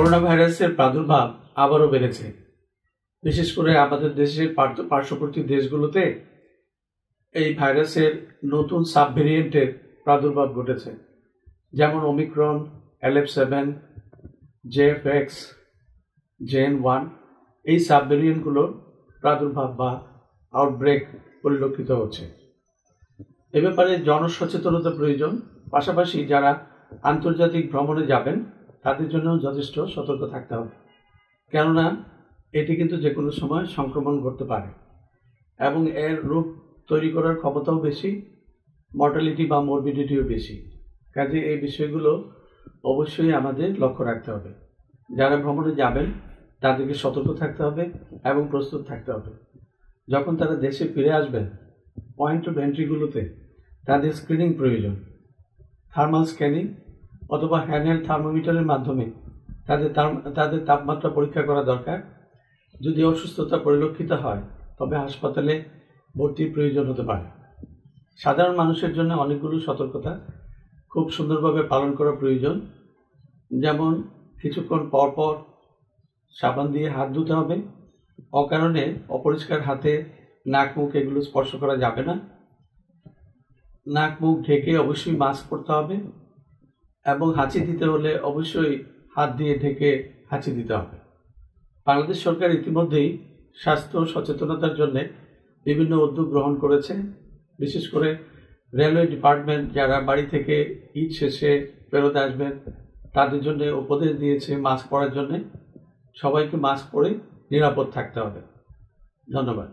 Corona ভাইরাসের প্রাদুর্ভাব আবারও বেড়েছে। বিশেষ করে আমাদের দেশের পার্শ্ববর্তী দেশগুলোতে এই ভাইরাসের নতুন সাব ভেরিয়েন্টের প্রাদুর্ভাব ঘটেছে, যেমন ওমিক্রন, LF7, JFX, JN1 এই সাব ভেরিয়েন্টগুলোর প্রাদুর্ভাব বা আউটব্রেক পরিলক্ষিত হচ্ছে। এ ব্যাপারে জনসচেতনতা প্রয়োজন। পাশাপাশি যারা আন্তর্জাতিক ভ্রমণে যাবেন তাদের জন্য যথেষ্ট সতর্ক থাকতে হবে, কেননা এটি কিন্তু যে কোনো সময় সংক্রমণ ঘটতে পারে এবং এর রূপ তৈরি করার ক্ষমতাও বেশি, মর্টালিটি বা মরবিডিটিও বেশি। কাজে এই বিষয়গুলো অবশ্যই আমাদের লক্ষ্য রাখতে হবে। যারা ভ্রমণে যাবেন তাদেরকে সতর্ক থাকতে হবে এবং প্রস্তুত থাকতে হবে। যখন তারা দেশে ফিরে আসবেন, পয়েন্ট অফ এন্ট্রিগুলোতে তাদের স্ক্রিনিং প্রয়োজন। থার্মাল স্ক্যানিং অথবা হ্যান্ডহেল্ড থার্মোমিটারের মাধ্যমে তাদের তাপমাত্রা পরীক্ষা করা দরকার। যদি অসুস্থতা পরিলক্ষিত হয় তবে হাসপাতালে ভর্তির প্রয়োজন হতে পারে। সাধারণ মানুষের জন্য অনেকগুলো সতর্কতা খুব সুন্দরভাবে পালন করা প্রয়োজন, যেমন কিছুক্ষণ পর সাবান দিয়ে হাত ধুতে হবে। অকারণে অপরিষ্কার হাতে নাক মুখ এগুলো স্পর্শ করা যাবে না। নাক মুখ ঢেকে অবশ্যই মাস্ক পরতে হবে এবং হাঁচি দিতে হলে অবশ্যই হাত দিয়ে ঢেকে হাঁচি দিতে হবে। বাংলাদেশ সরকার ইতিমধ্যেই স্বাস্থ্য সচেতনতার জন্য বিভিন্ন উদ্যোগ গ্রহণ করেছে। বিশেষ করে রেলওয়ে ডিপার্টমেন্ট যারা বাড়ি থেকে ঈদ শেষে ফেরত আসবেন তাদের জন্য উপদেশ দিয়েছে মাস্ক পরার জন্য। সবাইকে মাস্ক পরে নিরাপদ থাকতে হবে। ধন্যবাদ।